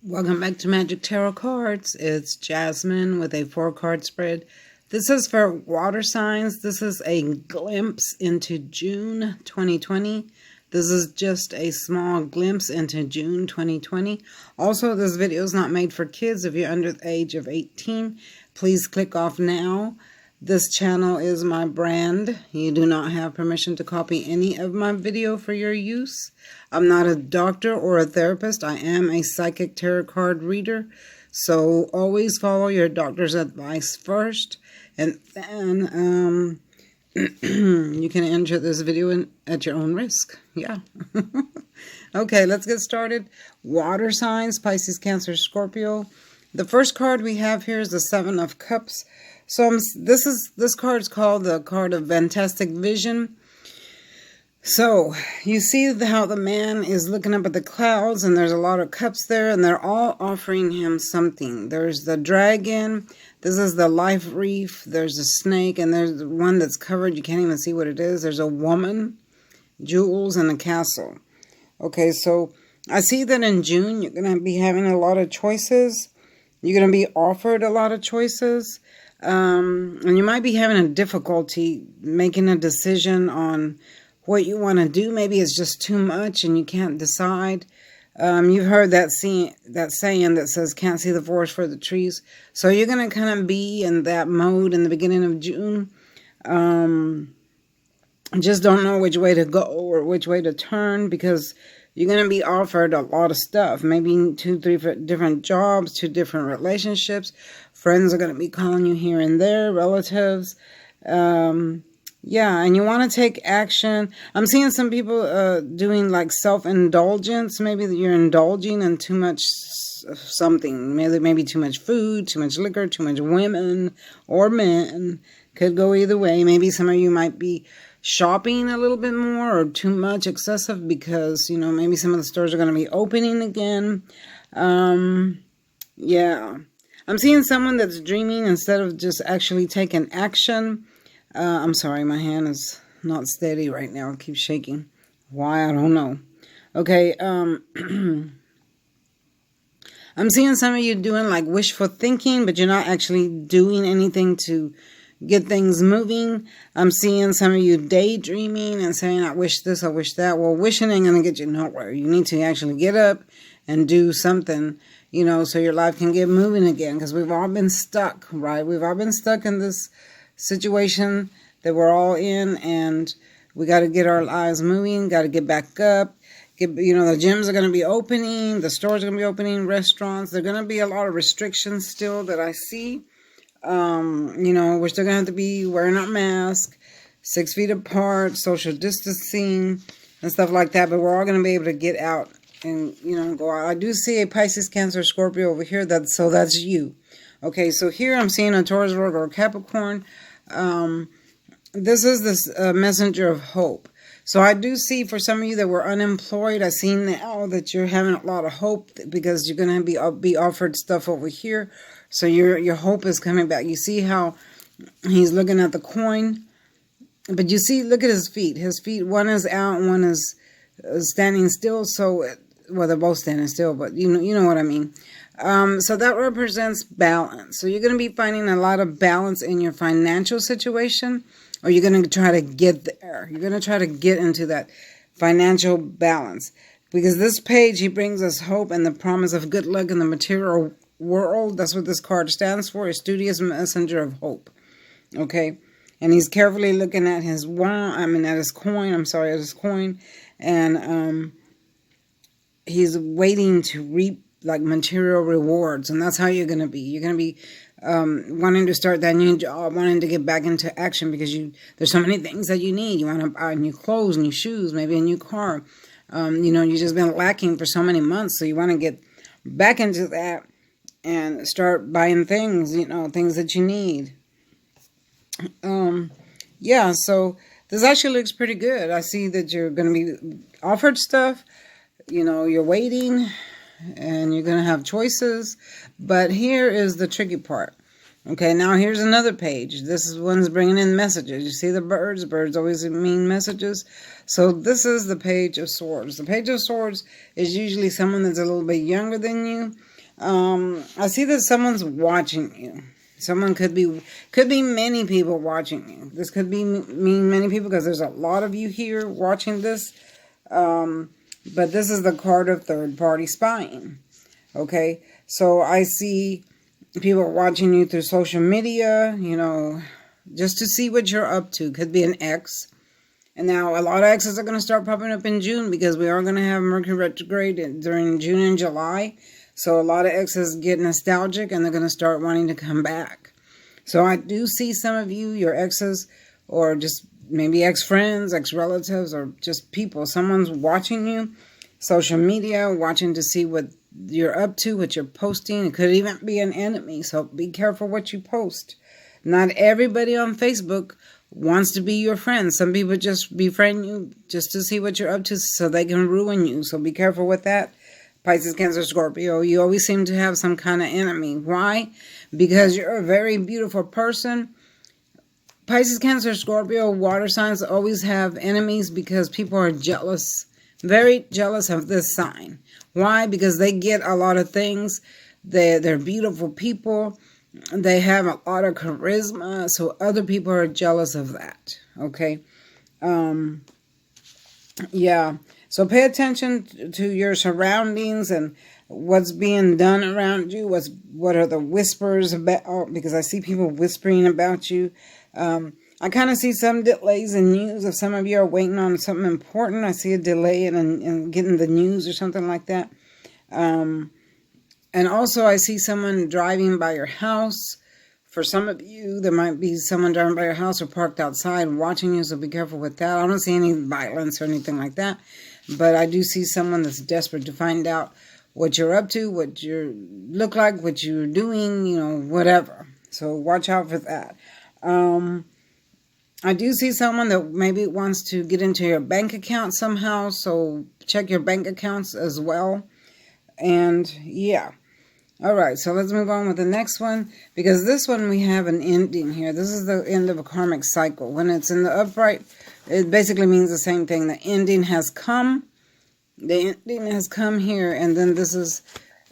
Welcome back to Magic Tarot Cards. It's Jasmine with a 4-card spread. This is for water signs. This is a glimpse into June 2020. This is just a small glimpse into June 2020. Also, this video is not made for kids. If you're under the age of 18, please click off now. This channel is my brand. You do not have permission to copy any of my video for your use. I'm not a doctor or a therapist. I am a psychic tarot card reader. So always follow your doctor's advice first. And then you can enter this video at your own risk. Yeah. Okay, let's get started. Water signs, Pisces, Cancer, Scorpio. The first card we have here is the 7 of Cups. So this card is called the card of fantastic vision. So you see how the man is looking up at the clouds, and there's a lot of cups there, and they're all offering him something. There's the dragon. This is the life reef. There's a snake, and there's one that's covered. You can't even see what it is. There's a woman, jewels, and a castle. Okay, so I see that in June you're going to be having a lot of choices. You're going to be offered a lot of choices. And you might be having a difficulty making a decision on what you want to do. Maybe it's just too much and you can't decide. You've heard that saying that says, can't see the forest for the trees. So you're going to kind of be in that mode in the beginning of June. Just don't know which way to go or which way to turn, because you're going to be offered a lot of stuff. Maybe 2, 3 different jobs, 2 different relationships. Friends are going to be calling you here and there, relatives. Yeah, and you want to take action. I'm seeing some people doing like self-indulgence. Maybe you're indulging in too much something. Maybe too much food, too much liquor, too much women or men. Could go either way. Maybe some of you might be shopping a little bit more or too much excessive because, you know, maybe some of the stores are going to be opening again. Yeah. I'm seeing someone that's dreaming instead of just actually taking action. I'm sorry, my hand is not steady right now. It keeps shaking. Why? I don't know. Okay. I'm seeing some of you doing like wishful thinking, but you're not actually doing anything to get things moving. I'm seeing some of you daydreaming and saying, I wish this, I wish that. Well, wishing ain't going to get you nowhere. You need to actually get up and do something, you know, so your life can get moving again, because we've all been stuck, right? We've all been stuck in this situation that we're all in, and we got to get our lives moving, got to get back up. The gyms are going to be opening, the stores are going to be opening, restaurants. There are going to be a lot of restrictions still that I see. We're still going to have to be wearing our mask, 6 feet apart, social distancing, and stuff like that. But we're all going to be able to get out and, go out. I do see a Pisces, Cancer, Scorpio over here. That's you. Okay, so here I'm seeing a Taurus, Virgo, or Capricorn. This is this messenger of hope. So I do see for some of you that were unemployed, I see now that you're having a lot of hope because you're going to be offered stuff over here. So your hope is coming back. You see how he's looking at the coin, but you see, look at his feet. His feet, one is out, one is standing still. So, well, they're both standing still, but you know what I mean. So that represents balance. So you're going to be finding a lot of balance in your financial situation, or you're going to try to get there. You're going to try to get into that financial balance, because this page, he brings us hope and the promise of good luck in the material world. That's what this card stands for, a studious messenger of hope. Okay. And he's carefully looking at his at his coin, and he's waiting to reap like material rewards. And that's how you're going to be. You're going to be wanting to start that new job, wanting to get back into action, because there's so many things that you need. You want to buy new clothes, new shoes, maybe a new car. You've just been lacking for so many months. So you want to get back into that and start buying things, things that you need. Yeah, so this actually looks pretty good. I see that you're going to be offered stuff. You're waiting and you're going to have choices. But here is the tricky part. Okay, now here's another page. This is one's bringing in messages. You see the birds? Birds always mean messages. So this is the Page of Swords. The Page of Swords is usually someone that's a little bit younger than you. I see that someone's watching you. Someone could be many people watching you. This could be mean many people because there's a lot of you here watching this. But this is the card of third-party spying. Okay, so I see people watching you through social media, just to see what you're up to. Could be an ex. And now a lot of exes are going to start popping up in June because we are going to have Mercury retrograde during June and July. So a lot of exes get nostalgic and they're going to start wanting to come back. So I do see some of you, your exes, or just maybe ex-friends, ex-relatives, or just people. Someone's watching you, social media, watching to see what you're up to, what you're posting. It could even be an enemy. So be careful what you post. Not everybody on Facebook wants to be your friend. Some people just befriend you just to see what you're up to so they can ruin you. So be careful with that. Pisces, Cancer, Scorpio, you always seem to have some kind of enemy. Why? Because you're a very beautiful person. Pisces, Cancer, Scorpio, water signs always have enemies because people are jealous. Very jealous of this sign. Why? Because they get a lot of things. They're beautiful people. They have a lot of charisma, so other people are jealous of that, okay? Yeah, so pay attention to your surroundings and what's being done around you. What are the whispers about? Because I see people whispering about you. I kind of see some delays in news. If some of you are waiting on something important, I see a delay in getting the news or something like that. And also I see someone driving by your house. For some of you, there might be someone driving by your house or parked outside watching you, so be careful with that. I don't see any violence or anything like that. But I do see someone that's desperate to find out what you're up to, what you look like, what you're doing, whatever. So watch out for that. I do see someone that maybe wants to get into your bank account somehow, so check your bank accounts as well. And yeah. All right, so let's move on with the next one, because this one we have an ending here. This is the end of a karmic cycle. When it's in the upright, it basically means the same thing. The ending has come. The ending has come here, and then this is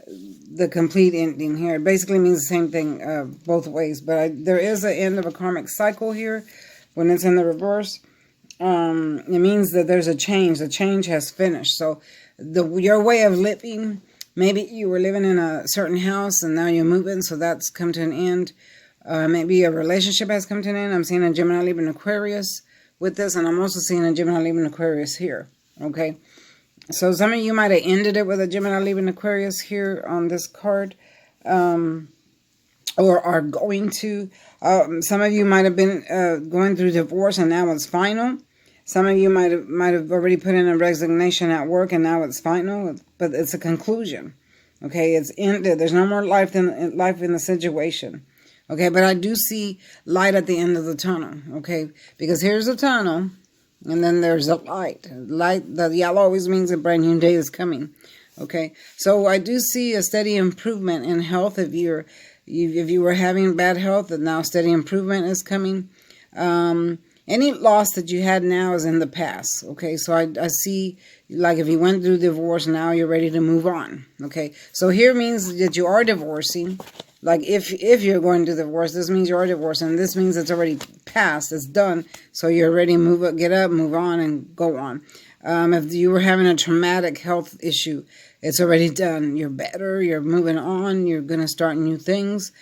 the complete ending here. It basically means the same thing both ways, but there is an end of a karmic cycle here. When it's in the reverse, it means that there's a change. The change has finished. So your way of living, maybe you were living in a certain house and now you're moving, so that's come to an end. Maybe a relationship has come to an end. I'm seeing a Gemini, Libra, and Aquarius with this, and I'm also seeing a Gemini, Libra, and Aquarius here. Okay, so some of you might have ended it with a Gemini, Libra, and Aquarius here on this card, or are going to. Some of you might have been going through divorce and now it's final. Some of you might have already put in a resignation at work and now it's final, but it's a conclusion. Okay, it's ended. There's no more life in the situation. Okay, but I do see light at the end of the tunnel. Okay, because here's a tunnel, and then there's a light. Light. The yellow always means a brand new day is coming. Okay, so I do see a steady improvement in health. If you were having bad health, and now steady improvement is coming. Any loss that you had now is in the past, okay? So I see, like, if you went through divorce, now you're ready to move on, okay? So here means that you are divorcing. Like, if you're going to divorce, this means you are divorcing. This means it's already passed. It's done. So you're ready to get up, move on, and go on. If you were having a traumatic health issue, it's already done. You're better. You're moving on. You're going to start new things.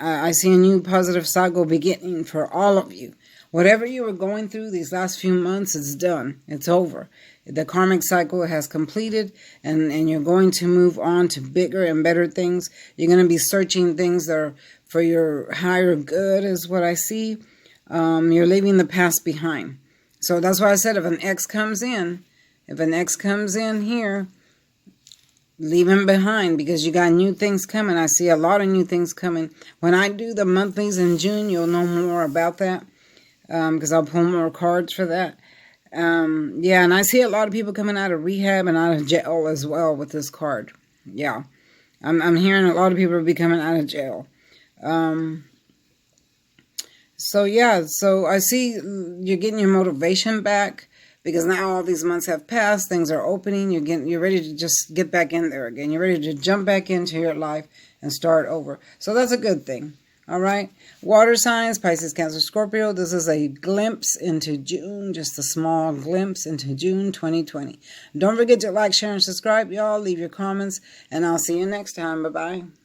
I see a new positive cycle beginning for all of you. Whatever you were going through these last few months, it's done. It's over. The karmic cycle has completed, and you're going to move on to bigger and better things. You're going to be searching things that are for your higher good, is what I see. You're leaving the past behind. So that's why I said if an ex comes in here, leave him behind, because you got new things coming. I see a lot of new things coming. When I do the monthlies in June, you'll know more about that, because I'll pull more cards for that. Yeah, and I see a lot of people coming out of rehab and out of jail as well with this card. Yeah, I'm hearing a lot of people will be coming out of jail. So yeah, so I see you're getting your motivation back. because now all these months have passed, things are opening, you're ready to just get back in there again. You're ready to jump back into your life and start over. So that's a good thing. All right. Water signs, Pisces, Cancer, Scorpio. This is a glimpse into June, just a small glimpse into June 2020. Don't forget to like, share, and subscribe, y'all. Leave your comments, and I'll see you next time. Bye-bye.